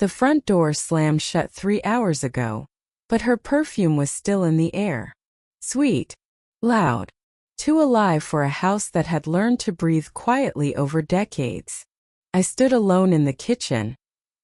The front door slammed shut 3 hours ago, but her perfume was still in the air. Sweet, loud, too alive for a house that had learned to breathe quietly over decades. I stood alone in the kitchen,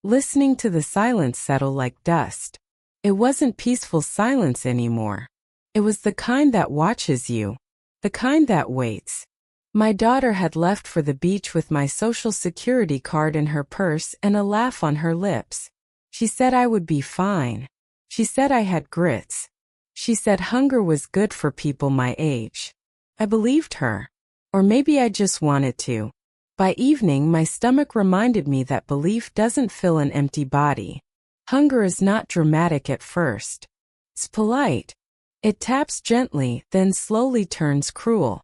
listening to the silence settle like dust. It wasn't peaceful silence anymore. It was the kind that watches you, the kind that waits. My daughter had left for the beach with my social security card in her purse and a laugh on her lips. She said I would be fine. She said I had grits. She said hunger was good for people my age. I believed her. Or maybe I just wanted to. By evening, my stomach reminded me that belief doesn't fill an empty body. Hunger is not dramatic at first. It's polite. It taps gently, then slowly turns cruel.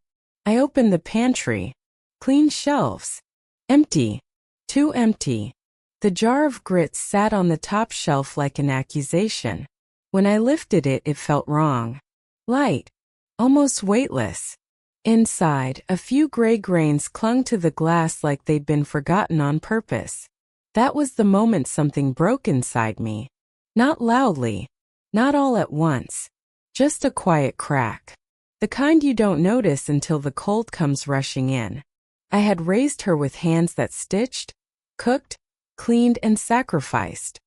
I opened the pantry. Clean shelves. Empty. Too empty. The jar of grits sat on the top shelf like an accusation. When I lifted it, it felt wrong. Light. Almost weightless. Inside, a few gray grains clung to the glass like they'd been forgotten on purpose. That was the moment something broke inside me. Not loudly. Not all at once. Just a quiet crack. The kind you don't notice until the cold comes rushing in. I had raised her with hands that stitched, cooked, cleaned, and sacrificed.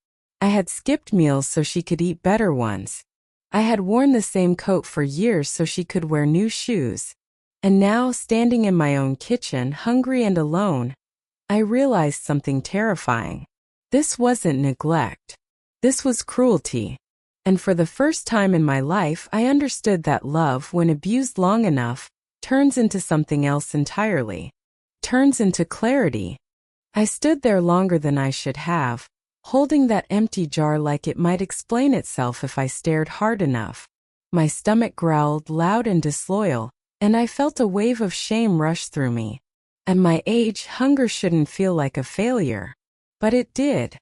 I had skipped meals so she could eat better ones. I had worn the same coat for years so she could wear new shoes. And now, standing in my own kitchen, hungry and alone, I realized something terrifying. This wasn't neglect. This was cruelty. And for the first time in my life, I understood that love, when abused long enough, turns into something else entirely. Turns into clarity. I stood there longer than I should have, holding that empty jar like it might explain itself if I stared hard enough. My stomach growled loud and disloyal, and I felt a wave of shame rush through me. At my age, hunger shouldn't feel like a failure. But it did.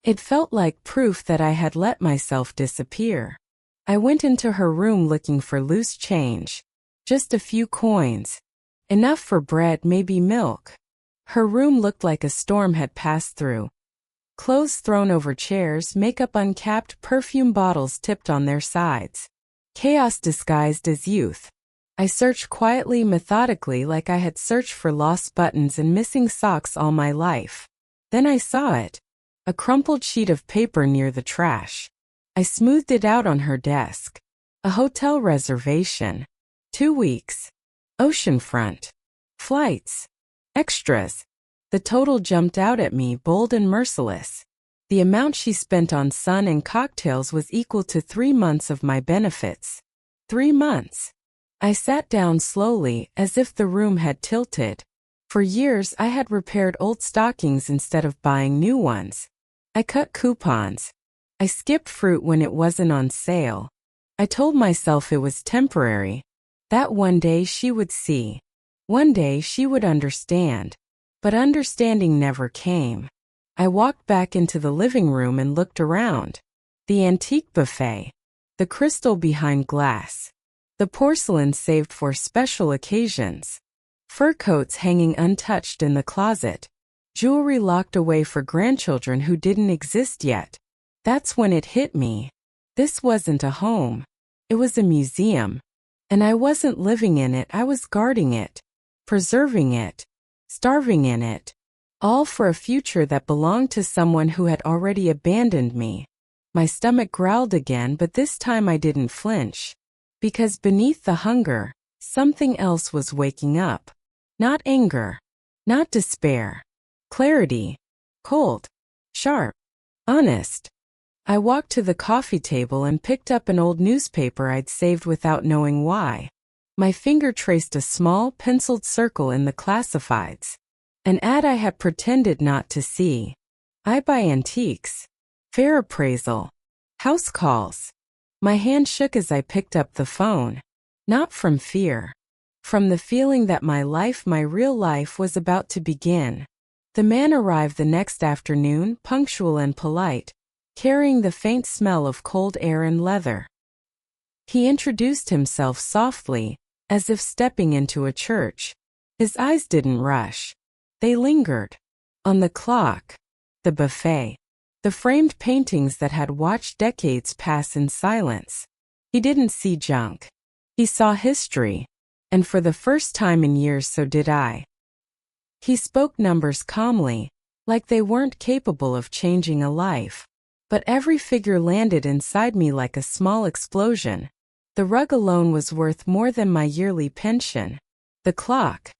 It felt like proof that I had let myself disappear. I went into her room looking for loose change. Just a few coins. Enough for bread, maybe milk. Her room looked like a storm had passed through. Clothes thrown over chairs, makeup uncapped, perfume bottles tipped on their sides. Chaos disguised as youth. I searched quietly, methodically, like I had searched for lost buttons and missing socks all my life. Then I saw it. A crumpled sheet of paper near the trash. I smoothed it out on her desk. A hotel reservation. 2 weeks. Oceanfront. Flights. Extras. The total jumped out at me, bold and merciless. The amount she spent on sun and cocktails was equal to 3 months of my benefits. 3 months. I sat down slowly, as if the room had tilted. For years I had repaired old stockings instead of buying new ones. I cut coupons. I skipped fruit when it wasn't on sale. I told myself it was temporary. That one day she would see. One day she would understand. But understanding never came. I walked back into the living room and looked around. The antique buffet. The crystal behind glass. The porcelain saved for special occasions. Fur coats hanging untouched in the closet. Jewelry locked away for grandchildren who didn't exist yet. That's when it hit me. This wasn't a home. It was a museum. And I wasn't living in it, I was guarding it. Preserving it. Starving in it. All for a future that belonged to someone who had already abandoned me. My stomach growled again, but this time I didn't flinch. Because beneath the hunger, something else was waking up. Not anger. Not despair. Clarity. Cold. Sharp. Honest. I walked to the coffee table and picked up an old newspaper I'd saved without knowing why. My finger traced a small, penciled circle in the classifieds. An ad I had pretended not to see. I buy antiques. Fair appraisal. House calls. My hand shook as I picked up the phone. Not from fear. From the feeling that my life, my real life, was about to begin. The man arrived the next afternoon, punctual and polite, carrying the faint smell of cold air and leather. He introduced himself softly, as if stepping into a church. His eyes didn't rush. They lingered. On the clock. The buffet. The framed paintings that had watched decades pass in silence. He didn't see junk. He saw history. And for the first time in years, so did I. He spoke numbers calmly, like they weren't capable of changing a life. But every figure landed inside me like a small explosion. The rug alone was worth more than my yearly pension. The clock.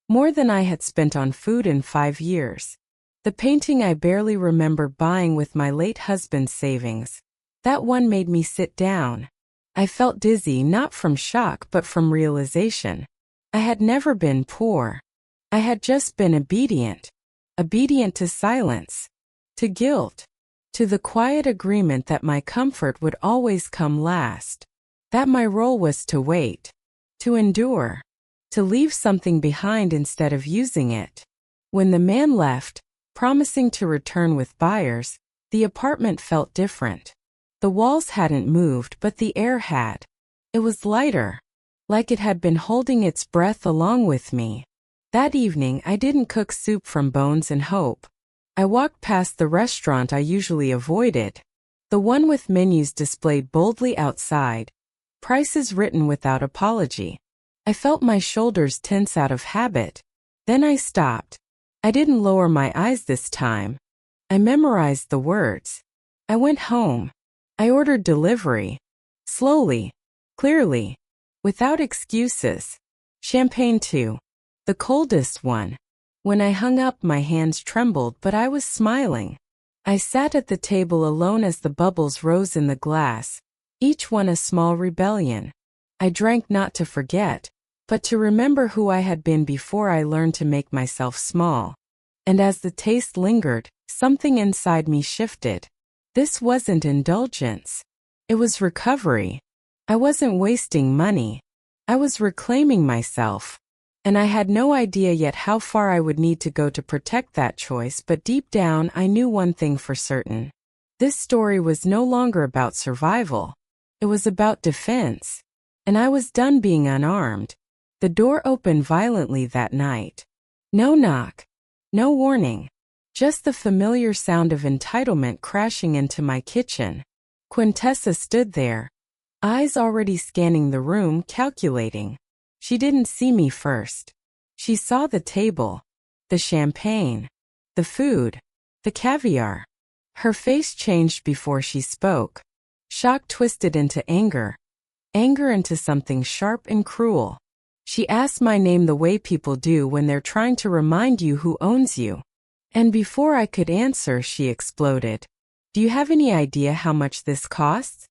More than I had spent on food in 5 years. The painting I barely remember buying with my late husband's savings. That one made me sit down. I felt dizzy, not from shock but from realization. I had never been poor. I had just been obedient. Obedient to silence. To guilt. To the quiet agreement that my comfort would always come last. That my role was to wait. To endure. To leave something behind instead of using it. When the man left, promising to return with buyers, the apartment felt different. The walls hadn't moved, but the air had. It was lighter, like it had been holding its breath along with me. That evening, I didn't cook soup from bones and hope. I walked past the restaurant I usually avoided, the one with menus displayed boldly outside, prices written without apology. I felt my shoulders tense out of habit. Then I stopped. I didn't lower my eyes this time. I memorized the words. I went home. I ordered delivery. Slowly. Clearly. Without excuses. Champagne too. The coldest one. When I hung up, my hands trembled, but I was smiling. I sat at the table alone as the bubbles rose in the glass, each one a small rebellion. I drank not to forget, but to remember who I had been before I learned to make myself small. And as the taste lingered, something inside me shifted. This wasn't indulgence. It was recovery. I wasn't wasting money. I was reclaiming myself. And I had no idea yet how far I would need to go to protect that choice, but deep down I knew one thing for certain. This story was no longer about survival. It was about defense. And I was done being unarmed. The door opened violently that night. No knock. No warning. Just the familiar sound of entitlement crashing into my kitchen. Quintessa stood there, eyes already scanning the room, calculating. She didn't see me first. She saw the table, the champagne, the food, the caviar. Her face changed before she spoke. Shock twisted into anger. Anger into something sharp and cruel. She asked my name the way people do when they're trying to remind you who owns you. And before I could answer, she exploded. Do you have any idea how much this costs?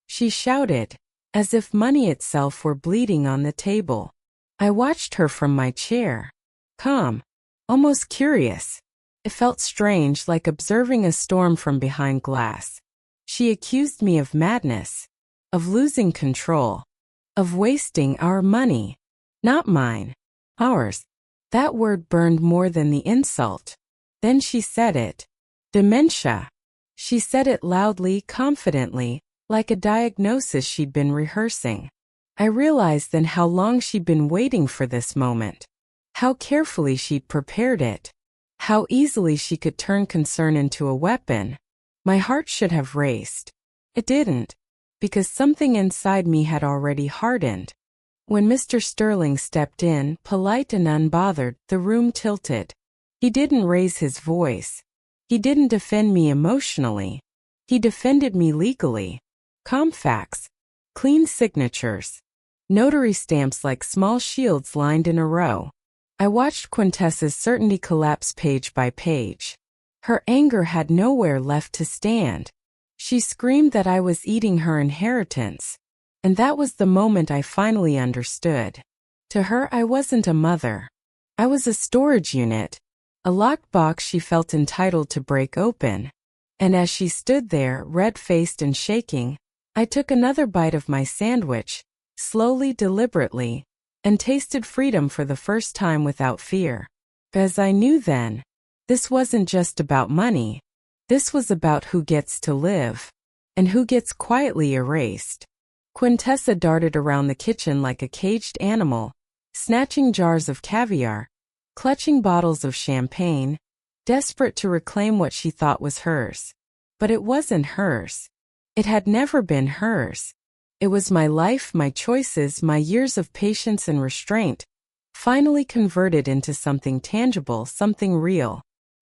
She shouted, as if money itself were bleeding on the table. I watched her from my chair. Calm. Almost curious. It felt strange, like observing a storm from behind glass. She accused me of madness. Of losing control. Of wasting our money. Not mine. Ours. That word burned more than the insult. Then she said it. Dementia. She said it loudly, confidently, like a diagnosis she'd been rehearsing. I realized then how long she'd been waiting for this moment. How carefully she'd prepared it. How easily she could turn concern into a weapon. My heart should have raced. It didn't, because something inside me had already hardened. When Mr. Sterling stepped in, polite and unbothered, the room tilted. He didn't raise his voice. He didn't defend me emotionally. He defended me legally. Compfacts. Clean signatures. Notary stamps like small shields lined in a row. I watched Quintessa's certainty collapse page by page. Her anger had nowhere left to stand. She screamed that I was eating her inheritance. And that was the moment I finally understood. To her, I wasn't a mother. I was a storage unit. A locked box she felt entitled to break open. And as she stood there, red-faced and shaking, I took another bite of my sandwich, slowly, deliberately, and tasted freedom for the first time without fear. As I knew then, this wasn't just about money. This was about who gets to live, and who gets quietly erased. Quintessa darted around the kitchen like a caged animal, snatching jars of caviar, clutching bottles of champagne, desperate to reclaim what she thought was hers. But it wasn't hers. It had never been hers. It was my life, my choices, my years of patience and restraint, finally converted into something tangible, something real.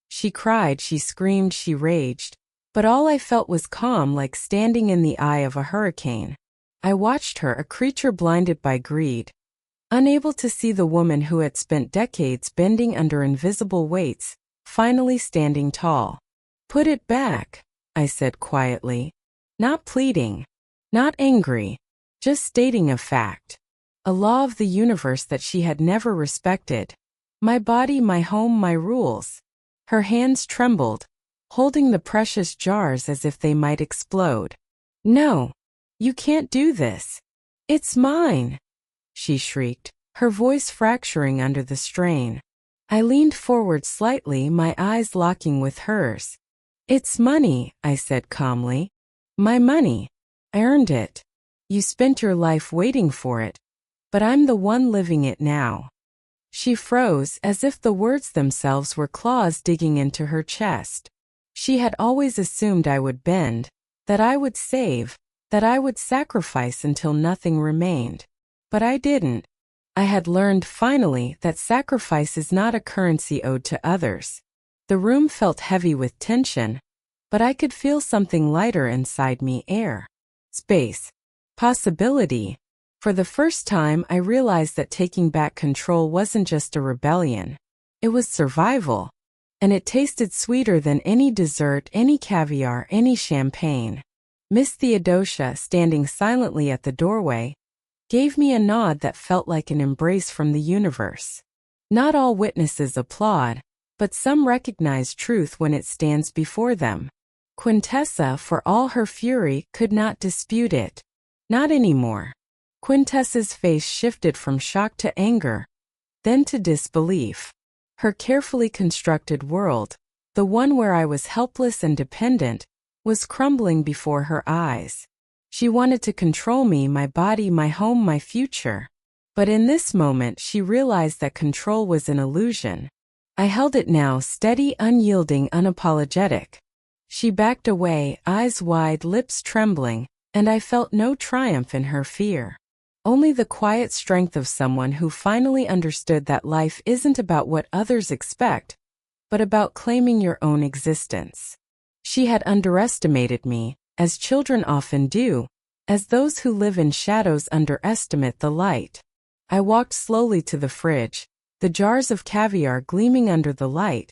She cried, she screamed, she raged, but all I felt was calm, like standing in the eye of a hurricane. I watched her, a creature blinded by greed, unable to see the woman who had spent decades bending under invisible weights, finally standing tall. "Put it back," I said quietly. Not pleading, not angry, just stating a fact. A law of the universe that she had never respected. My body, my home, my rules. Her hands trembled, holding the precious jars as if they might explode. "No, you can't do this. It's mine," she shrieked, her voice fracturing under the strain. I leaned forward slightly, my eyes locking with hers. "It's money," I said calmly. "My money. I earned it. You spent your life waiting for it, but I'm the one living it now." She froze, as if the words themselves were claws digging into her chest. She had always assumed I would bend, that I would save, that I would sacrifice until nothing remained. But I didn't. I had learned finally that sacrifice is not a currency owed to others. The room felt heavy with tension, but I could feel something lighter inside me, air, space, possibility. For the first time, I realized that taking back control wasn't just a rebellion. It was survival. And it tasted sweeter than any dessert, any caviar, any champagne. Miss Theodosia, standing silently at the doorway, gave me a nod that felt like an embrace from the universe. Not all witnesses applaud, but some recognize truth when it stands before them. Quintessa, for all her fury, could not dispute it. Not anymore. Quintessa's face shifted from shock to anger, then to disbelief. Her carefully constructed world, the one where I was helpless and dependent, was crumbling before her eyes. She wanted to control me, my body, my home, my future. But in this moment she realized that control was an illusion. I held it now, steady, unyielding, unapologetic. She backed away, eyes wide, lips trembling, and I felt no triumph in her fear. Only the quiet strength of someone who finally understood that life isn't about what others expect, but about claiming your own existence. She had underestimated me, as children often do, as those who live in shadows underestimate the light. I walked slowly to the fridge, the jars of caviar gleaming under the light,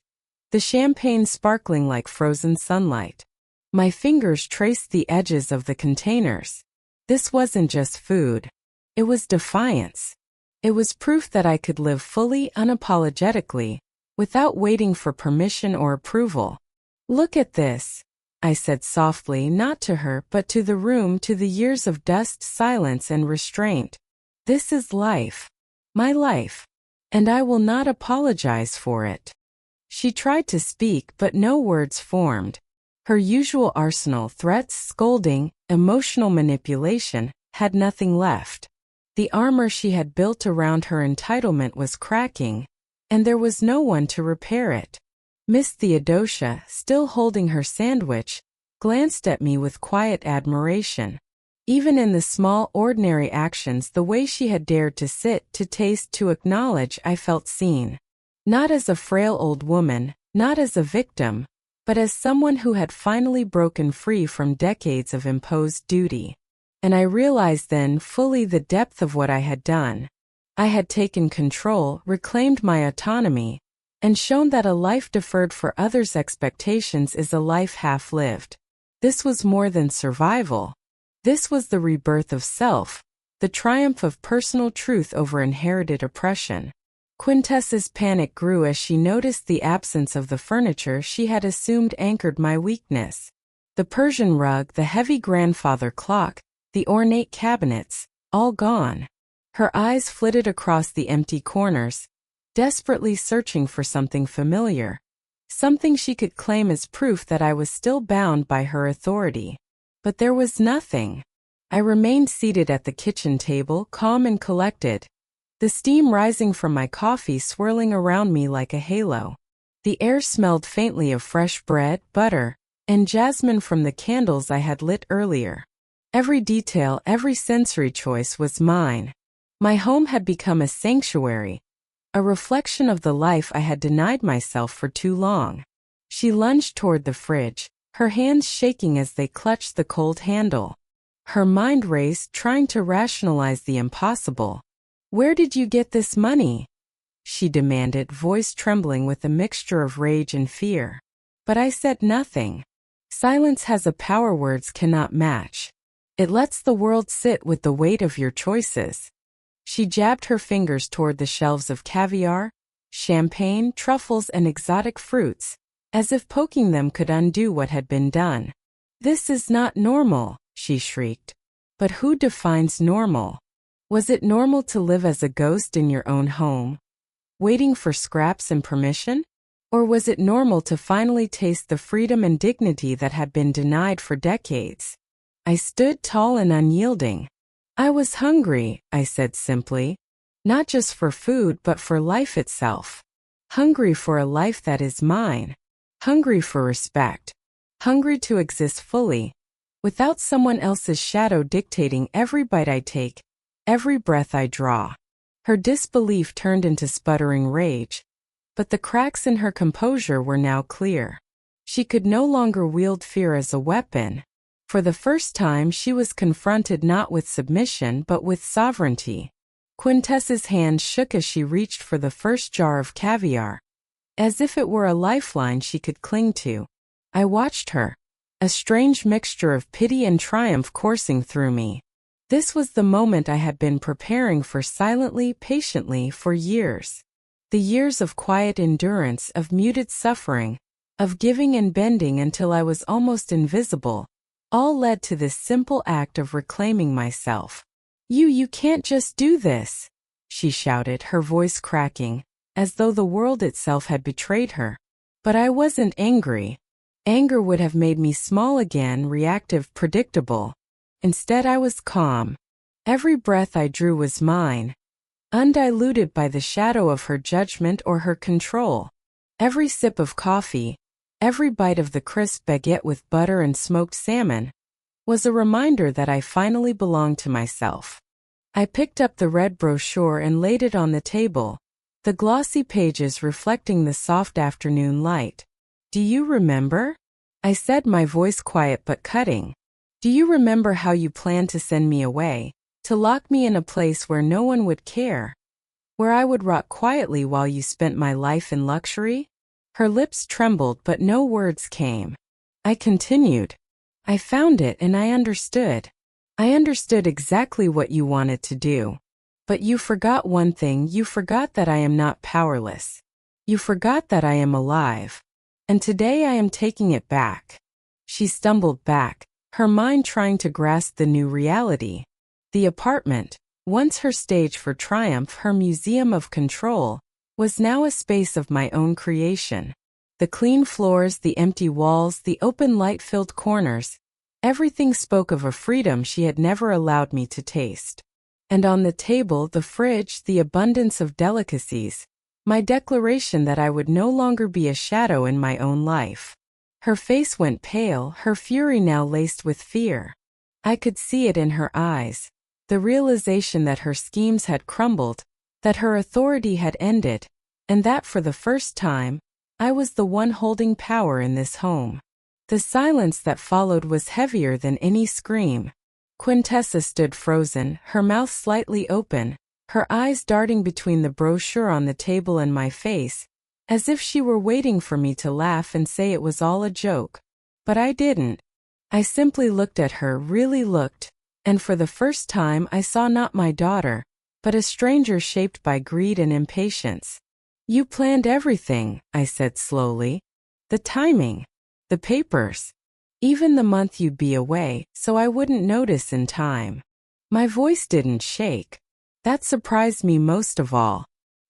the champagne sparkling like frozen sunlight. My fingers traced the edges of the containers. This wasn't just food. It was defiance. It was proof that I could live fully, unapologetically, without waiting for permission or approval. "Look at this," I said softly, not to her but to the room, to the years of dust, silence, and restraint. "This is life. My life. And I will not apologize for it." She tried to speak, but no words formed. Her usual arsenal, threats, scolding, emotional manipulation, had nothing left. The armor she had built around her entitlement was cracking, and there was no one to repair it. Miss Theodosia, still holding her sandwich, glanced at me with quiet admiration. Even in the small, ordinary actions, the way she had dared to sit, to taste, to acknowledge, I felt seen. Not as a frail old woman, not as a victim, but as someone who had finally broken free from decades of imposed duty. And I realized then fully the depth of what I had done. I had taken control, reclaimed my autonomy, and shown that a life deferred for others' expectations is a life half-lived. This was more than survival. This was the rebirth of self, the triumph of personal truth over inherited oppression. Quintessa's panic grew as she noticed the absence of the furniture she had assumed anchored my weakness. The Persian rug, the heavy grandfather clock, the ornate cabinets, all gone. Her eyes flitted across the empty corners, desperately searching for something familiar, something she could claim as proof that I was still bound by her authority. But there was nothing. I remained seated at the kitchen table, calm and collected, the steam rising from my coffee swirling around me like a halo. The air smelled faintly of fresh bread, butter, and jasmine from the candles I had lit earlier. Every detail, every sensory choice was mine. My home had become a sanctuary, a reflection of the life I had denied myself for too long. She lunged toward the fridge, her hands shaking as they clutched the cold handle. Her mind raced, trying to rationalize the impossible. "Where did you get this money?" she demanded, voice trembling with a mixture of rage and fear. But I said nothing. Silence has a power words cannot match. It lets the world sit with the weight of your choices. She jabbed her fingers toward the shelves of caviar, champagne, truffles, and exotic fruits, as if poking them could undo what had been done. "This is not normal," she shrieked. But who defines normal? Was it normal to live as a ghost in your own home, waiting for scraps and permission? Or was it normal to finally taste the freedom and dignity that had been denied for decades? I stood tall and unyielding. "I was hungry," I said simply. "Not just for food but for life itself. Hungry for a life that is mine. Hungry for respect. Hungry to exist fully, without someone else's shadow dictating every bite I take, every breath I draw." Her disbelief turned into sputtering rage, but the cracks in her composure were now clear. She could no longer wield fear as a weapon. For the first time she was confronted not with submission but with sovereignty. Quintessa's hand shook as she reached for the first jar of caviar, as if it were a lifeline she could cling to. I watched her, a strange mixture of pity and triumph coursing through me. This was the moment I had been preparing for silently, patiently, for years. The years of quiet endurance, of muted suffering, of giving and bending until I was almost invisible, all led to this simple act of reclaiming myself. You can't just do this," she shouted, her voice cracking, as though the world itself had betrayed her. But I wasn't angry. Anger would have made me small again, reactive, predictable. Instead, I was calm. Every breath I drew was mine, undiluted by the shadow of her judgment or her control. Every sip of coffee, every bite of the crisp baguette with butter and smoked salmon, was a reminder that I finally belonged to myself. I picked up the red brochure and laid it on the table, the glossy pages reflecting the soft afternoon light. "Do you remember?" I said, my voice quiet but cutting. "Do you remember how you planned to send me away, to lock me in a place where no one would care, where I would rot quietly while you spent my life in luxury?" Her lips trembled but no words came. I continued. "I found it and I understood. I understood exactly what you wanted to do. But you forgot one thing. You forgot that I am not powerless. You forgot that I am alive. And today I am taking it back." She stumbled back, her mind trying to grasp the new reality. The apartment, once her stage for triumph, her museum of control, was now a space of my own creation. The clean floors, the empty walls, the open light-filled corners, everything spoke of a freedom she had never allowed me to taste. And on the table, the fridge, the abundance of delicacies, my declaration that I would no longer be a shadow in my own life. Her face went pale, her fury now laced with fear. I could see it in her eyes, the realization that her schemes had crumbled, that her authority had ended, and that for the first time, I was the one holding power in this home. The silence that followed was heavier than any scream. Quintessa stood frozen, her mouth slightly open, her eyes darting between the brochure on the table and my face, as if she were waiting for me to laugh and say it was all a joke. But I didn't. I simply looked at her, really looked, and for the first time I saw not my daughter, but a stranger shaped by greed and impatience. "You planned everything," I said slowly. "The timing, the papers, even the month you'd be away, so I wouldn't notice in time." My voice didn't shake. That surprised me most of all.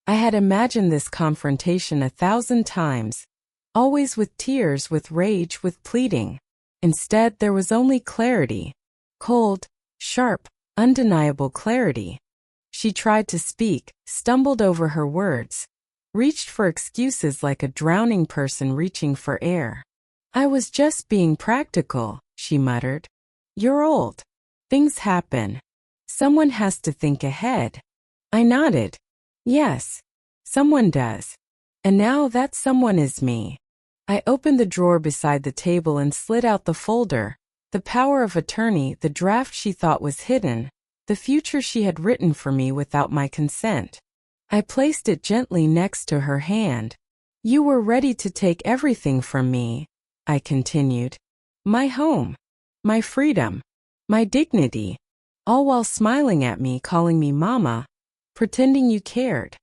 I had imagined this confrontation 1,000 times, always with tears, with rage, with pleading. Instead, there was only clarity. Cold, sharp, undeniable clarity. She tried to speak, stumbled over her words, reached for excuses like a drowning person reaching for air. I was just being practical, she muttered. You're old. Things happen. Someone has to think ahead. I nodded. Yes, someone does. And now that someone is me. I opened the drawer beside the table and slid out the folder, the power of attorney, the draft she thought was hidden, the future she had written for me without my consent. I placed it gently next to her hand. You were ready to take everything from me, I continued. My home, my freedom, my dignity, all while smiling at me, calling me mama, pretending you cared.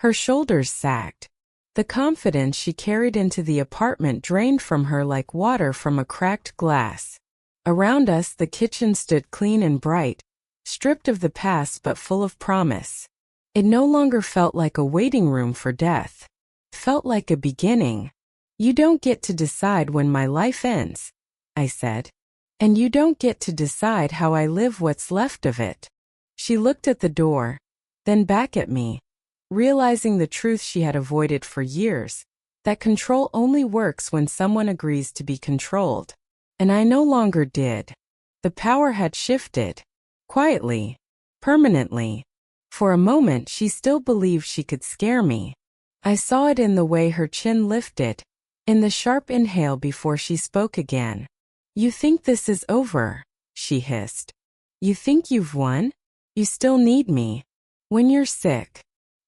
Her shoulders sagged. The confidence she carried into the apartment drained from her like water from a cracked glass. Around us, the kitchen stood clean and bright, stripped of the past but full of promise. It no longer felt like a waiting room for death. It felt like a beginning. You don't get to decide when my life ends, I said. And you don't get to decide how I live what's left of it. She looked at the door, then back at me, realizing the truth she had avoided for years, that control only works when someone agrees to be controlled. And I no longer did. The power had shifted. Quietly. Permanently. For a moment she still believed she could scare me. I saw it in the way her chin lifted, in the sharp inhale before she spoke again. You think this is over, she hissed. You think you've won? You still need me. When you're sick.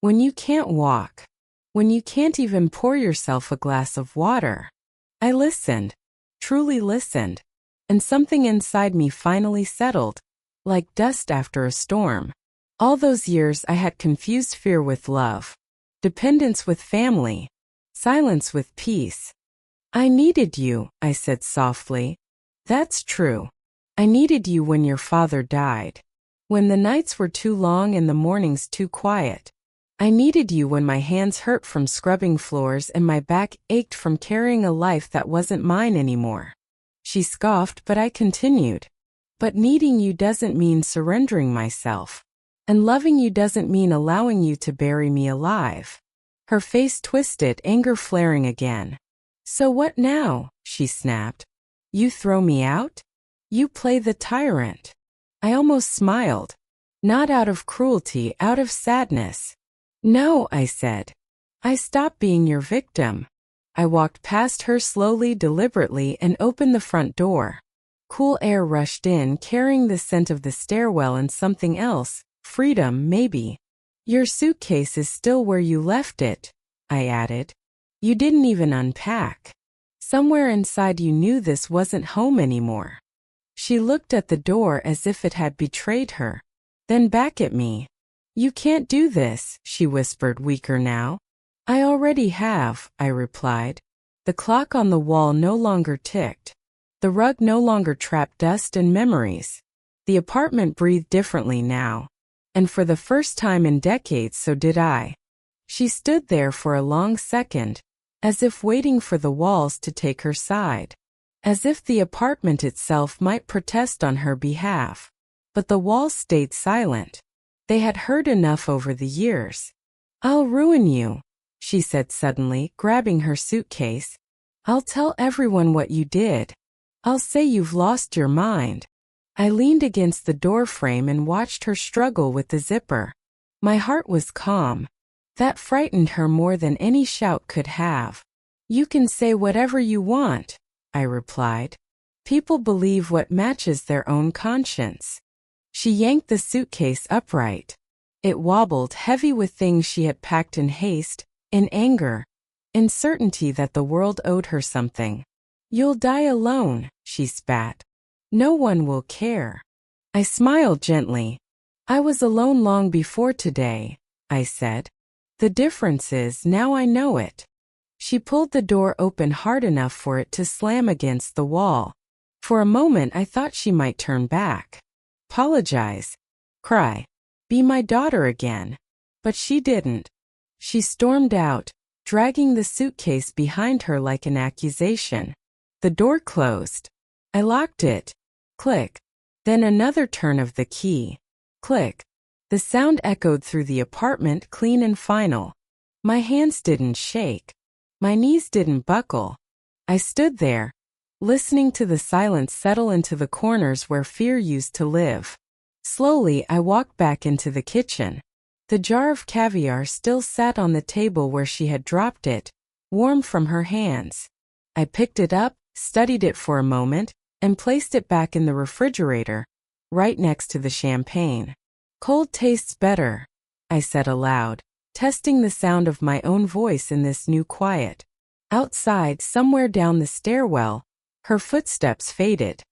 When you can't walk. When you can't even pour yourself a glass of water. I listened. Truly listened. And something inside me finally settled, like dust after a storm. All those years I had confused fear with love, dependence with family, silence with peace. I needed you, I said softly. That's true. I needed you when your father died. When the nights were too long and the mornings too quiet. I needed you when my hands hurt from scrubbing floors and my back ached from carrying a life that wasn't mine anymore. She scoffed, but I continued. But needing you doesn't mean surrendering myself. And loving you doesn't mean allowing you to bury me alive. Her face twisted, anger flaring again. So what now? She snapped. You throw me out? You play the tyrant. I almost smiled. Not out of cruelty, out of sadness. No, I said. I stopped being your victim. I walked past her slowly, deliberately, and opened the front door. Cool air rushed in, carrying the scent of the stairwell and something else. Freedom, maybe. Your suitcase is still where you left it, I added. You didn't even unpack. Somewhere inside you knew this wasn't home anymore. She looked at the door as if it had betrayed her. Then back at me. You can't do this, she whispered, weaker now. I already have, I replied. The clock on the wall no longer ticked. The rug no longer trapped dust and memories. The apartment breathed differently now. And for the first time in decades, so did I. She stood there for a long second, as if waiting for the walls to take her side. As if the apartment itself might protest on her behalf. But the walls stayed silent. They had heard enough over the years. I'll ruin you, she said suddenly, grabbing her suitcase. I'll tell everyone what you did. I'll say you've lost your mind. I leaned against the doorframe and watched her struggle with the zipper. My heart was calm. That frightened her more than any shout could have. You can say whatever you want, I replied. People believe what matches their own conscience. She yanked the suitcase upright. It wobbled, heavy with things she had packed in haste, in anger, in certainty that the world owed her something. You'll die alone, she spat. No one will care. I smiled gently. I was alone long before today, I said. The difference is now I know it. She pulled the door open hard enough for it to slam against the wall. For a moment I thought she might turn back. Apologize. Cry. Be my daughter again. But she didn't. She stormed out, dragging the suitcase behind her like an accusation. The door closed. I locked it. Click. Then another turn of the key. Click. The sound echoed through the apartment, clean and final. My hands didn't shake. My knees didn't buckle. I stood there, listening to the silence settle into the corners where fear used to live. Slowly, I walked back into the kitchen. The jar of caviar still sat on the table where she had dropped it, warm from her hands. I picked it up, studied it for a moment, and placed it back in the refrigerator, right next to the champagne. "Cold tastes better," I said aloud, testing the sound of my own voice in this new quiet. Outside, somewhere down the stairwell, her footsteps faded,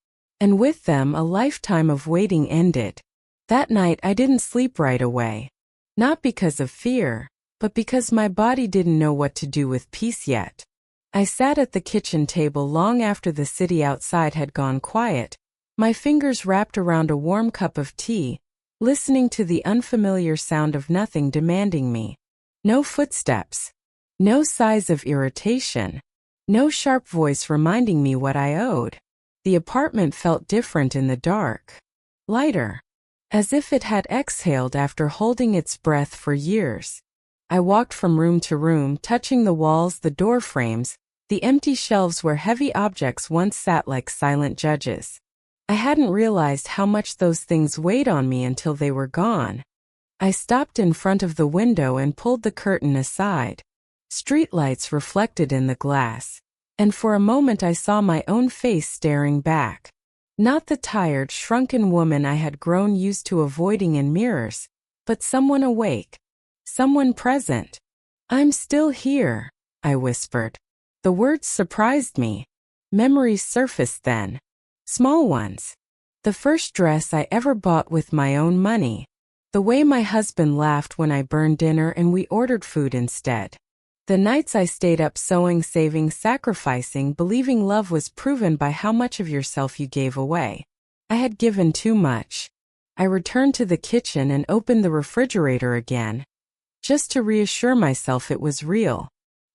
and with them a lifetime of waiting ended. That night I didn't sleep right away. Not because of fear, but because my body didn't know what to do with peace yet. I sat at the kitchen table long after the city outside had gone quiet, my fingers wrapped around a warm cup of tea, listening to the unfamiliar sound of nothing demanding me. No footsteps. No sighs of irritation. No sharp voice reminding me what I owed. The apartment felt different in the dark. Lighter. As if it had exhaled after holding its breath for years. I walked from room to room, touching the walls, the door frames, the empty shelves where heavy objects once sat like silent judges. I hadn't realized how much those things weighed on me until they were gone. I stopped in front of the window and pulled the curtain aside. Streetlights reflected in the glass, and for a moment I saw my own face staring back. Not the tired, shrunken woman I had grown used to avoiding in mirrors, but someone awake. Someone present. "I'm still here," I whispered. The words surprised me. Memories surfaced then. Small ones. The first dress I ever bought with my own money. The way my husband laughed when I burned dinner and we ordered food instead. The nights I stayed up sewing, saving, sacrificing, believing love was proven by how much of yourself you gave away. I had given too much. I returned to the kitchen and opened the refrigerator again, just to reassure myself it was real.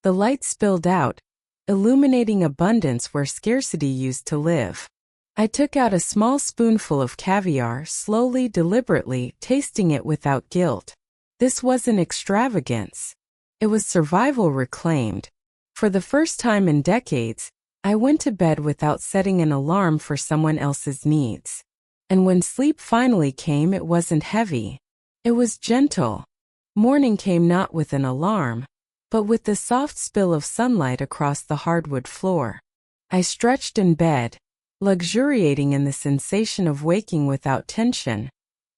The light spilled out, illuminating abundance where scarcity used to live. I took out a small spoonful of caviar, slowly, deliberately, tasting it without guilt. This wasn't extravagance. It was survival reclaimed. For the first time in decades, I went to bed without setting an alarm for someone else's needs. And when sleep finally came, it wasn't heavy. It was gentle. Morning came not with an alarm, but with the soft spill of sunlight across the hardwood floor. I stretched in bed, luxuriating in the sensation of waking without tension,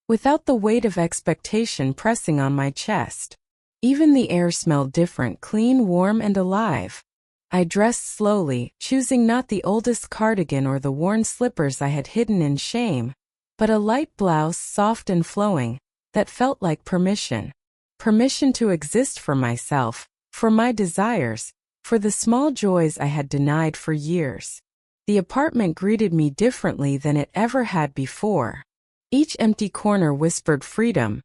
without the weight of expectation pressing on my chest. Even the air smelled different, clean, warm, and alive. I dressed slowly, choosing not the oldest cardigan or the worn slippers I had hidden in shame, but a light blouse, soft and flowing, that felt like permission. Permission to exist for myself, for my desires, for the small joys I had denied for years. The apartment greeted me differently than it ever had before. Each empty corner whispered freedom.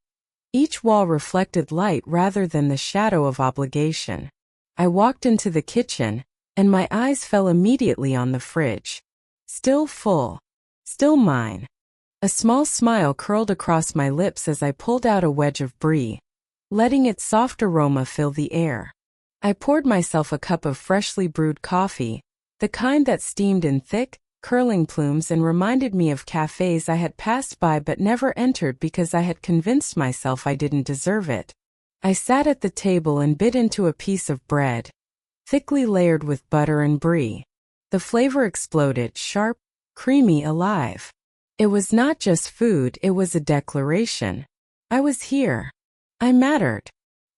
Each wall reflected light rather than the shadow of obligation. I walked into the kitchen, and my eyes fell immediately on the fridge. Still full. Still mine. A small smile curled across my lips as I pulled out a wedge of brie, letting its soft aroma fill the air. I poured myself a cup of freshly brewed coffee, the kind that steamed in thick, curling plumes and reminded me of cafes I had passed by but never entered because I had convinced myself I didn't deserve it. I sat at the table and bit into a piece of bread, thickly layered with butter and brie. The flavor exploded, sharp, creamy, alive. It was not just food, it was a declaration. I was here. I mattered.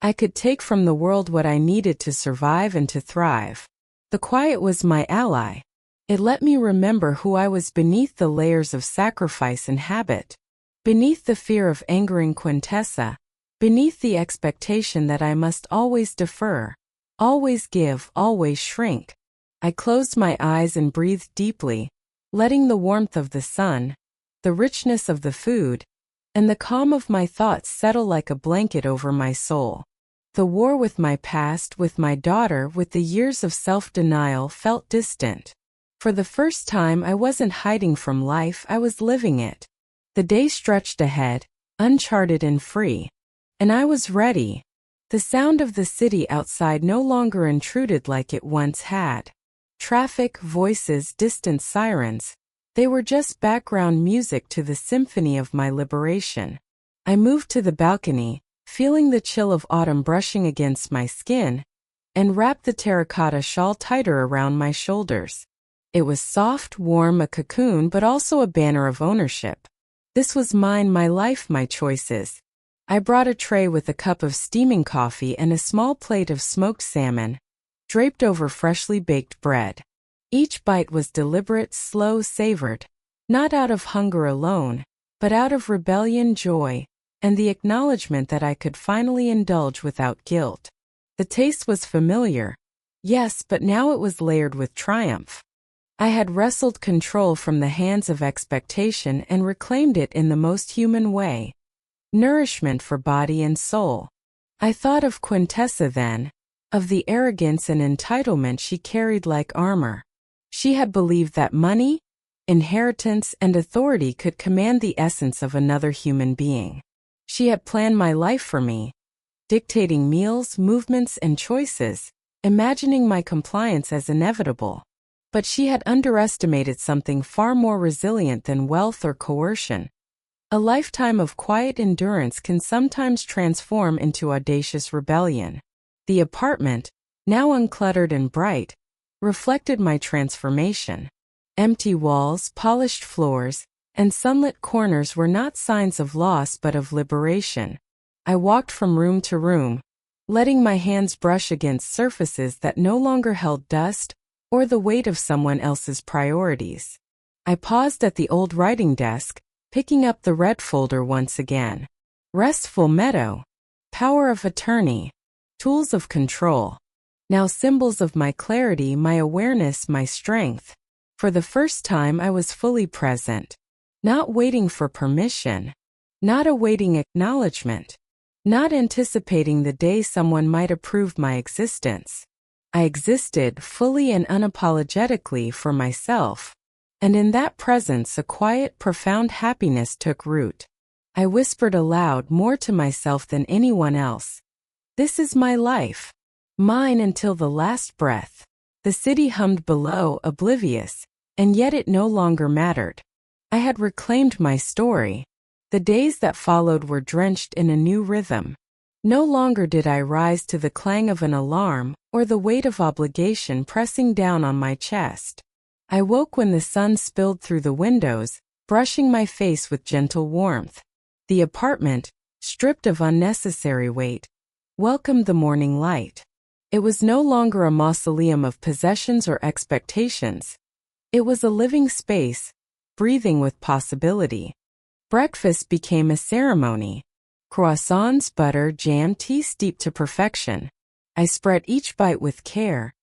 I could take from the world what I needed to survive and to thrive. The quiet was my ally. It let me remember who I was beneath the layers of sacrifice and habit, beneath the fear of angering Quintessa, beneath the expectation that I must always defer, always give, always shrink. I closed my eyes and breathed deeply, letting the warmth of the sun, the richness of the food, and the calm of my thoughts settle like a blanket over my soul. The war with my past, with my daughter, with the years of self-denial felt distant. For the first time I wasn't hiding from life, I was living it. The day stretched ahead, uncharted and free. And I was ready. The sound of the city outside no longer intruded like it once had. Traffic, voices, distant sirens. They were just background music to the symphony of my liberation. I moved to the balcony, feeling the chill of autumn brushing against my skin, and wrapped the terracotta shawl tighter around my shoulders. It was soft, warm, a cocoon, but also a banner of ownership. This was mine, my life, my choices. I brought a tray with a cup of steaming coffee and a small plate of smoked salmon, draped over freshly baked bread. Each bite was deliberate, slow, savored, not out of hunger alone, but out of rebellion, joy, and the acknowledgement that I could finally indulge without guilt. The taste was familiar, yes, but now it was layered with triumph. I had wrestled control from the hands of expectation and reclaimed it in the most human way. Nourishment for body and soul. I thought of Quintessa then, of the arrogance and entitlement she carried like armor. She had believed that money, inheritance, and authority could command the essence of another human being. She had planned my life for me, dictating meals, movements, and choices, imagining my compliance as inevitable. But she had underestimated something far more resilient than wealth or coercion. A lifetime of quiet endurance can sometimes transform into audacious rebellion. The apartment, now uncluttered and bright, reflected my transformation. Empty walls, polished floors, and sunlit corners were not signs of loss but of liberation. I walked from room to room, letting my hands brush against surfaces that no longer held dust or the weight of someone else's priorities. I paused at the old writing desk, picking up the red folder once again. Restful meadow, power of attorney, tools of control. Now symbols of my clarity, my awareness, my strength. For the first time I was fully present. Not waiting for permission, not awaiting acknowledgement, not anticipating the day someone might approve my existence. I existed fully and unapologetically for myself, and in that presence a quiet, profound happiness took root. I whispered aloud, more to myself than anyone else. This is my life, mine until the last breath. The city hummed below, oblivious, and yet it no longer mattered. I had reclaimed my story. The days that followed were drenched in a new rhythm. No longer did I rise to the clang of an alarm or the weight of obligation pressing down on my chest. I woke when the sun spilled through the windows, brushing my face with gentle warmth. The apartment, stripped of unnecessary weight, welcomed the morning light. It was no longer a mausoleum of possessions or expectations. It was a living space, breathing with possibility. Breakfast became a ceremony. Croissants, butter, jam, tea steeped to perfection. I spread each bite with care,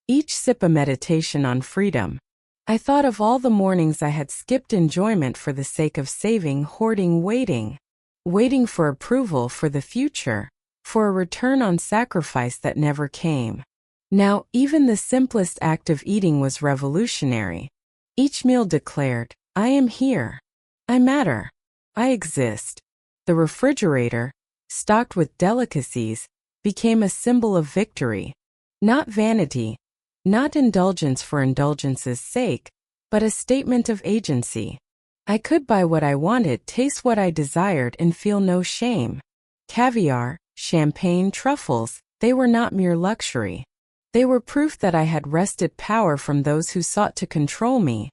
each sip a meditation on freedom. I thought of all the mornings I had skipped enjoyment for the sake of saving, hoarding, waiting for approval for the future, for a return on sacrifice that never came. Now, even the simplest act of eating was revolutionary. Each meal declared, I am here. I matter. I exist. The refrigerator, stocked with delicacies, became a symbol of victory. Not vanity, not indulgence for indulgence's sake, but a statement of agency. I could buy what I wanted, taste what I desired, and feel no shame. Caviar, champagne, truffles, they were not mere luxury. They were proof that I had wrested power from those who sought to control me,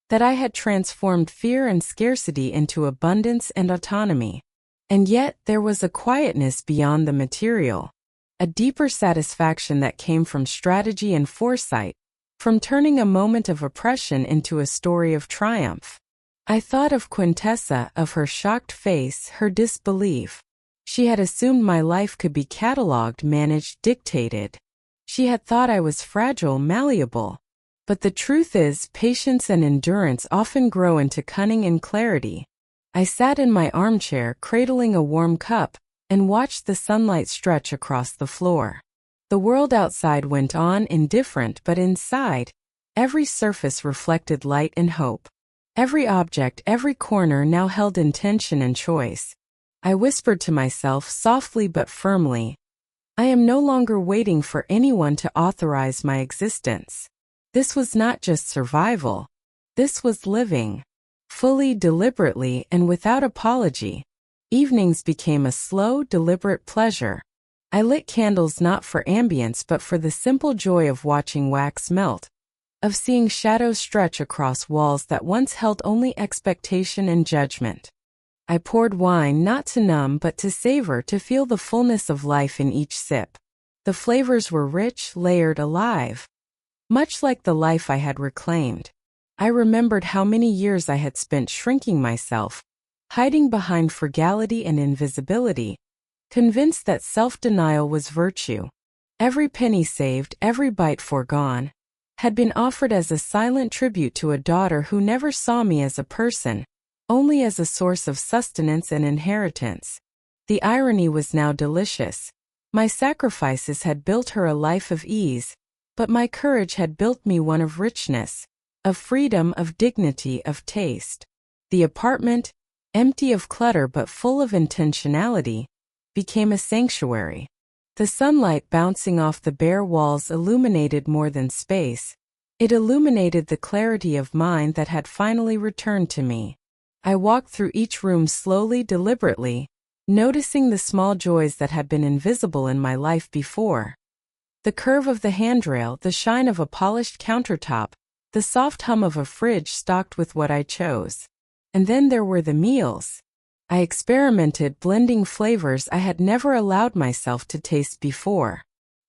that I had transformed fear and scarcity into abundance and autonomy. And yet there was a quietness beyond the material, a deeper satisfaction that came from strategy and foresight, from turning a moment of oppression into a story of triumph. I thought of Quintessa, of her shocked face, her disbelief. She had assumed my life could be catalogued, managed, dictated. She had thought I was fragile, malleable. But the truth is, patience and endurance often grow into cunning and clarity. I sat in my armchair, cradling a warm cup, and watched the sunlight stretch across the floor. The world outside went on, indifferent, but inside, every surface reflected light and hope. Every object, every corner now held intention and choice. I whispered to myself, softly but firmly, I am no longer waiting for anyone to authorize my existence. This was not just survival. This was living. Fully, deliberately, and without apology. Evenings became a slow, deliberate pleasure. I lit candles not for ambience but for the simple joy of watching wax melt, of seeing shadows stretch across walls that once held only expectation and judgment. I poured wine not to numb but to savor, to feel the fullness of life in each sip. The flavors were rich, layered, alive. Much like the life I had reclaimed. I remembered how many years I had spent shrinking myself, hiding behind frugality and invisibility, convinced that self-denial was virtue. Every penny saved, every bite foregone, had been offered as a silent tribute to a daughter who never saw me as a person, only as a source of sustenance and inheritance. The irony was now delicious. My sacrifices had built her a life of ease, but my courage had built me one of richness, of freedom, of dignity, of taste. The apartment, empty of clutter but full of intentionality, became a sanctuary. The sunlight bouncing off the bare walls illuminated more than space. It illuminated the clarity of mind that had finally returned to me. I walked through each room slowly, deliberately, noticing the small joys that had been invisible in my life before. The curve of the handrail, the shine of a polished countertop, the soft hum of a fridge stocked with what I chose. And then there were the meals. I experimented, blending flavors I had never allowed myself to taste before.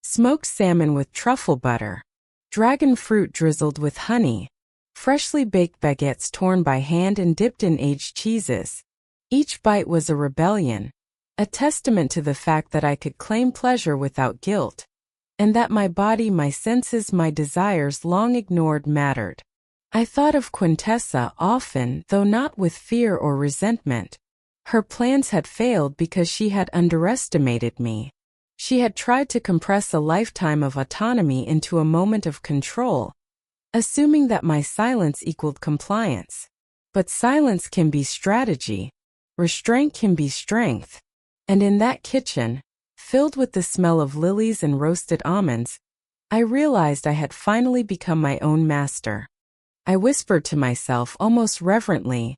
Smoked salmon with truffle butter, dragon fruit drizzled with honey, freshly baked baguettes torn by hand and dipped in aged cheeses. Each bite was a rebellion, a testament to the fact that I could claim pleasure without guilt, and that my body, my senses, my desires long ignored mattered. I thought of Quintessa often, though not with fear or resentment. Her plans had failed because she had underestimated me. She had tried to compress a lifetime of autonomy into a moment of control, assuming that my silence equaled compliance. But silence can be strategy. Restraint can be strength. And in that kitchen, filled with the smell of lilies and roasted almonds, I realized I had finally become my own master. I whispered to myself almost reverently,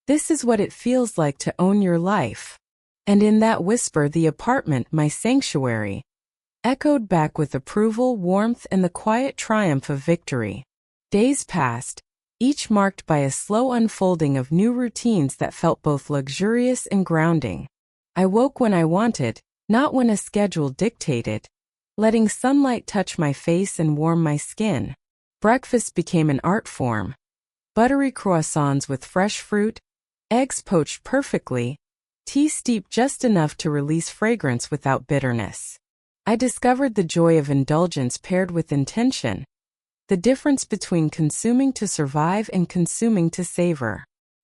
"This is what it feels like to own your life." And in that whisper, the apartment, my sanctuary, echoed back with approval, warmth, and the quiet triumph of victory. Days passed, each marked by a slow unfolding of new routines that felt both luxurious and grounding. I woke when I wanted, not when a schedule dictated, letting sunlight touch my face and warm my skin. Breakfast became an art form. Buttery croissants with fresh fruit, eggs poached perfectly, tea steeped just enough to release fragrance without bitterness. I discovered the joy of indulgence paired with intention, the difference between consuming to survive and consuming to savor.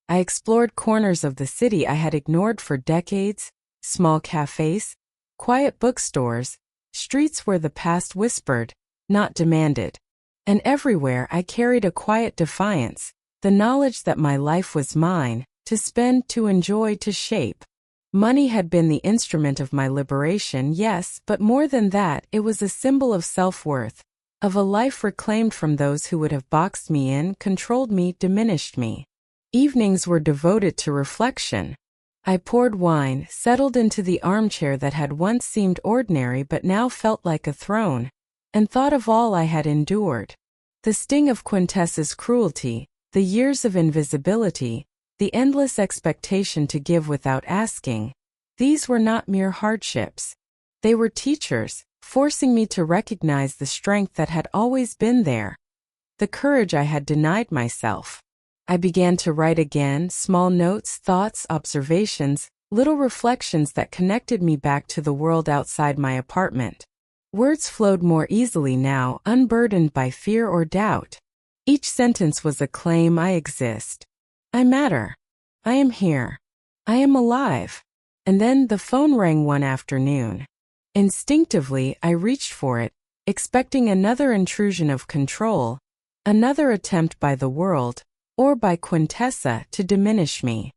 I explored corners of the city I had ignored for decades, small cafes, quiet bookstores, streets where the past whispered, not demanded. And everywhere I carried a quiet defiance, the knowledge that my life was mine, to spend, to enjoy, to shape. Money had been the instrument of my liberation, yes, but more than that, it was a symbol of self-worth, of a life reclaimed from those who would have boxed me in, controlled me, diminished me. Evenings were devoted to reflection. I poured wine, settled into the armchair that had once seemed ordinary but now felt like a throne, and thought of all I had endured. The sting of Quintessa's cruelty, the years of invisibility, the endless expectation to give without asking. These were not mere hardships. They were teachers, forcing me to recognize the strength that had always been there, the courage I had denied myself. I began to write again, small notes, thoughts, observations, little reflections that connected me back to the world outside my apartment. Words flowed more easily now, unburdened by fear or doubt. Each sentence was a claim: I exist. I matter. I am here. I am alive. And then the phone rang one afternoon. Instinctively, I reached for it, expecting another intrusion of control, another attempt by the world, or by Quintessa, to diminish me.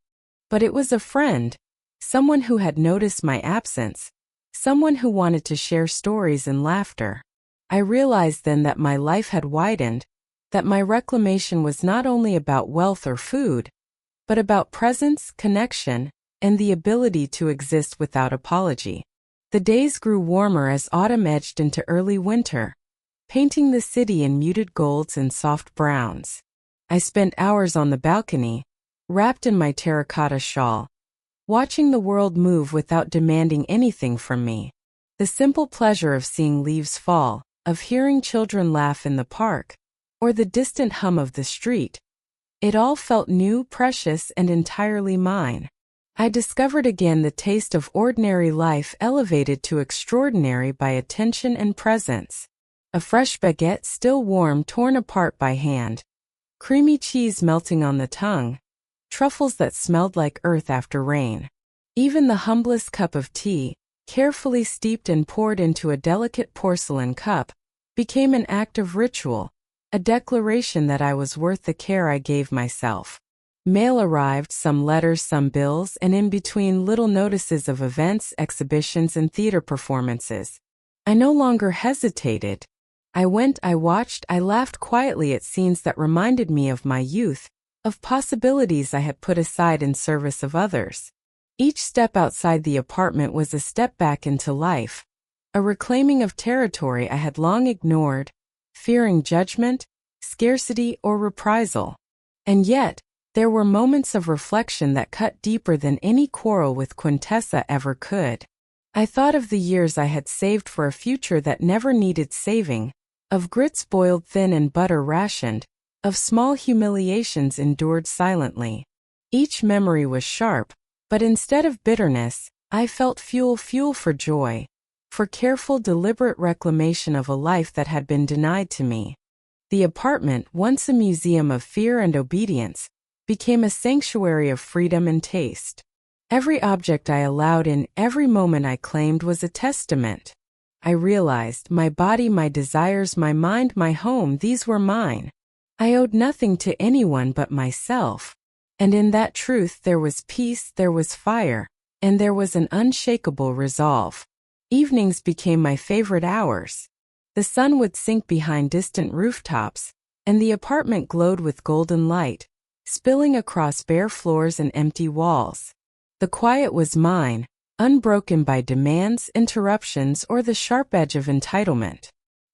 But it was a friend, someone who had noticed my absence, someone who wanted to share stories and laughter. I realized then that my life had widened, that my reclamation was not only about wealth or food, but about presence, connection, and the ability to exist without apology. The days grew warmer as autumn edged into early winter, painting the city in muted golds and soft browns. I spent hours on the balcony, wrapped in my terracotta shawl, watching the world move without demanding anything from me. The simple pleasure of seeing leaves fall, of hearing children laugh in the park, or the distant hum of the street, it all felt new, precious, and entirely mine. I discovered again the taste of ordinary life elevated to extraordinary by attention and presence. A fresh baguette still warm torn apart by hand, creamy cheese melting on the tongue, truffles that smelled like earth after rain. Even the humblest cup of tea, carefully steeped and poured into a delicate porcelain cup, became an act of ritual, a declaration that I was worth the care I gave myself. Mail arrived, some letters, some bills, and in between little notices of events, exhibitions, and theater performances. I no longer hesitated. I went, I watched, I laughed quietly at scenes that reminded me of my youth, of possibilities I had put aside in service of others. Each step outside the apartment was a step back into life, a reclaiming of territory I had long ignored, fearing judgment, scarcity, or reprisal. And yet, there were moments of reflection that cut deeper than any quarrel with Quintessa ever could. I thought of the years I had saved for a future that never needed saving, of grits boiled thin and butter rationed, of small humiliations endured silently. Each memory was sharp, but instead of bitterness, I felt fuel for joy, for careful, deliberate reclamation of a life that had been denied to me. The apartment, once a museum of fear and obedience, became a sanctuary of freedom and taste. Every object I allowed in, every moment I claimed was a testament. I realized my body, my desires, my mind, my home, these were mine. I owed nothing to anyone but myself. And in that truth there was peace, there was fire, and there was an unshakable resolve. Evenings became my favorite hours. The sun would sink behind distant rooftops, and the apartment glowed with golden light, spilling across bare floors and empty walls. The quiet was mine, unbroken by demands, interruptions, or the sharp edge of entitlement.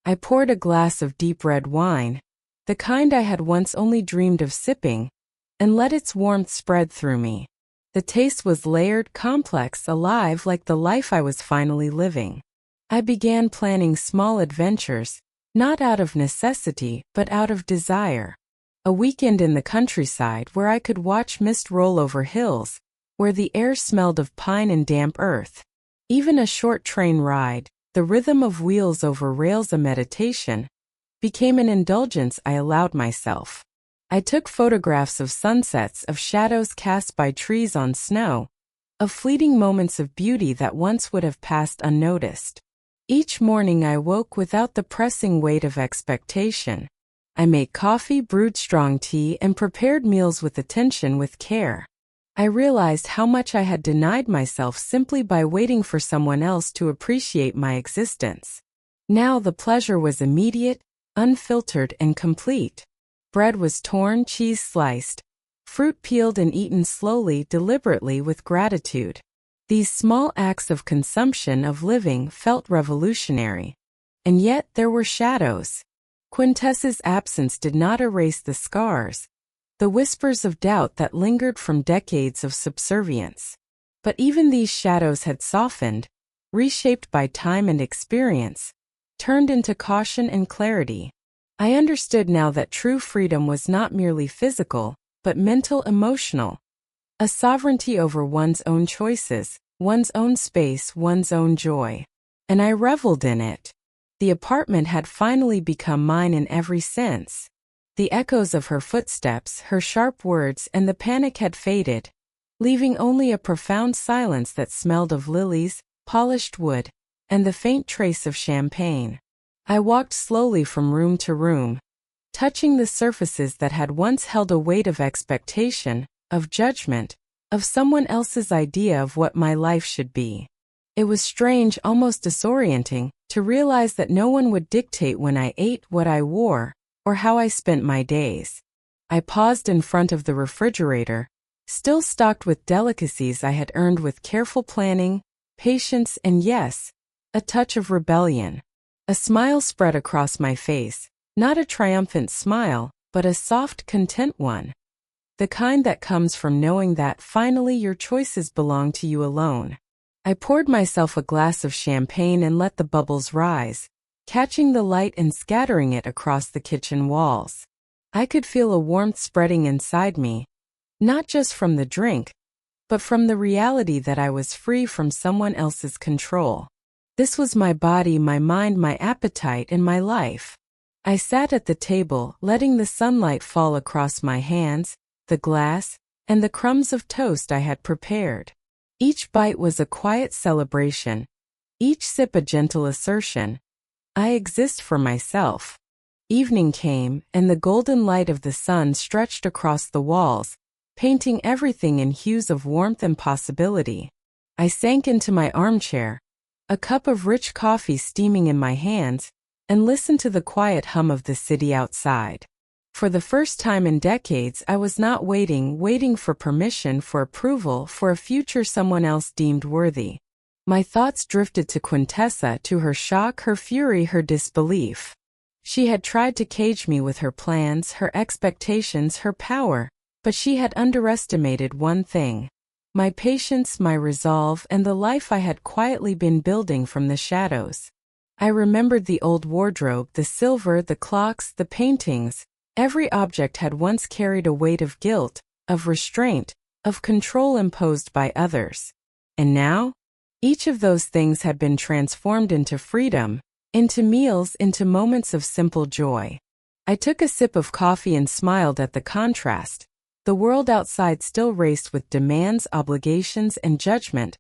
I poured a glass of deep red wine, the kind I had once only dreamed of sipping, and let its warmth spread through me. The taste was layered, complex, alive, like the life I was finally living. I began planning small adventures, not out of necessity, but out of desire. A weekend in the countryside where I could watch mist roll over hills, where the air smelled of pine and damp earth. Even a short train ride, the rhythm of wheels over rails, a meditation, became an indulgence I allowed myself. I took photographs of sunsets, of shadows cast by trees on snow, of fleeting moments of beauty that once would have passed unnoticed. Each morning I woke without the pressing weight of expectation. I made coffee, brewed strong tea, and prepared meals with attention, with care. I realized how much I had denied myself simply by waiting for someone else to appreciate my existence. Now the pleasure was immediate, unfiltered, and complete. Bread was torn, cheese sliced, fruit peeled and eaten slowly, deliberately, with gratitude. These small acts of consumption, of living, felt revolutionary. And yet there were shadows. Quintessa's absence did not erase the scars, the whispers of doubt that lingered from decades of subservience. But even these shadows had softened, reshaped by time and experience, turned into caution and clarity. I understood now that true freedom was not merely physical, but mental, emotional. A sovereignty over one's own choices, one's own space, one's own joy. And I reveled in it. The apartment had finally become mine in every sense. The echoes of her footsteps, her sharp words, and the panic had faded, leaving only a profound silence that smelled of lilies, polished wood, and the faint trace of champagne. I walked slowly from room to room, touching the surfaces that had once held a weight of expectation, of judgment, of someone else's idea of what my life should be. It was strange, almost disorienting, to realize that no one would dictate when I ate, what I wore, or how I spent my days. I paused in front of the refrigerator, still stocked with delicacies I had earned with careful planning, patience, and yes, a touch of rebellion. A smile spread across my face, not a triumphant smile, but a soft, content one. The kind that comes from knowing that finally your choices belong to you alone. I poured myself a glass of champagne and let the bubbles rise, catching the light and scattering it across the kitchen walls. I could feel a warmth spreading inside me, not just from the drink, but from the reality that I was free from someone else's control. This was my body, my mind, my appetite, and my life. I sat at the table, letting the sunlight fall across my hands, the glass, and the crumbs of toast I had prepared. Each bite was a quiet celebration, each sip a gentle assertion. I exist for myself. Evening came, and the golden light of the sun stretched across the walls, painting everything in hues of warmth and possibility. I sank into my armchair, a cup of rich coffee steaming in my hands, and listened to the quiet hum of the city outside. For the first time in decades, I was not waiting for permission, for approval, for a future someone else deemed worthy. My thoughts drifted to Quintessa, to her shock, her fury, her disbelief. She had tried to cage me with her plans, her expectations, her power, but she had underestimated one thing: my patience, my resolve, and the life I had quietly been building from the shadows. I remembered the old wardrobe, the silver, the clocks, the paintings. Every object had once carried a weight of guilt, of restraint, of control imposed by others. And now, each of those things had been transformed into freedom, into meals, into moments of simple joy. I took a sip of coffee and smiled at the contrast. The world outside still raced with demands, obligations, and judgment,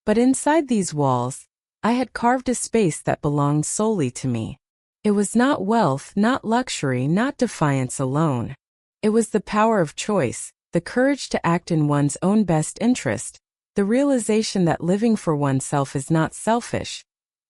but inside these walls, I had carved a space that belonged solely to me. It was not wealth, not luxury, not defiance alone. It was the power of choice, the courage to act in one's own best interest, the realization that living for oneself is not selfish.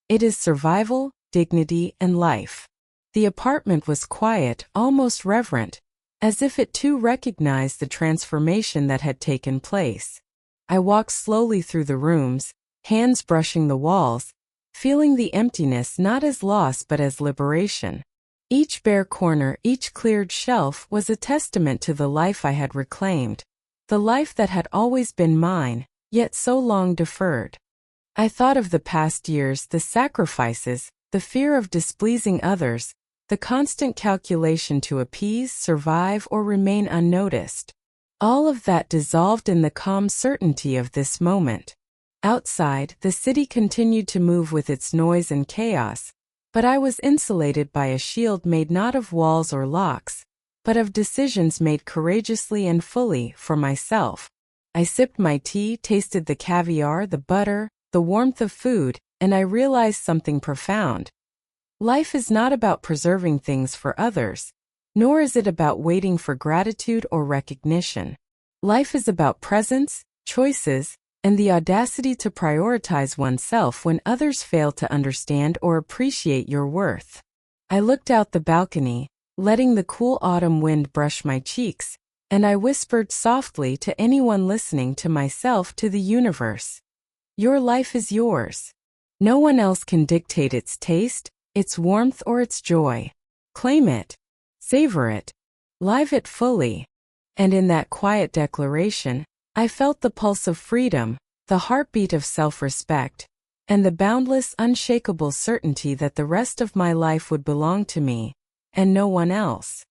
It is survival, dignity, and life. The apartment was quiet, almost reverent, as if it too recognized the transformation that had taken place. I walked slowly through the rooms, hands brushing the walls, feeling the emptiness not as loss but as liberation. Each bare corner, each cleared shelf was a testament to the life I had reclaimed, the life that had always been mine, yet so long deferred. I thought of the past years, the sacrifices, the fear of displeasing others, the constant calculation to appease, survive, or remain unnoticed. All of that dissolved in the calm certainty of this moment. Outside, the city continued to move with its noise and chaos, but I was insulated by a shield made not of walls or locks, but of decisions made courageously and fully for myself. I sipped my tea, tasted the caviar, the butter, the warmth of food, and I realized something profound. Life is not about preserving things for others, nor is it about waiting for gratitude or recognition. Life is about presence, choices, and the audacity to prioritize oneself when others fail to understand or appreciate your worth. I looked out the balcony, letting the cool autumn wind brush my cheeks, and I whispered softly to anyone listening, to myself, to the universe. Your life is yours. No one else can dictate its taste, its warmth, or its joy. Claim it. Savor it. Live it fully. And in that quiet declaration, I felt the pulse of freedom, the heartbeat of self-respect, and the boundless, unshakable certainty that the rest of my life would belong to me, and no one else.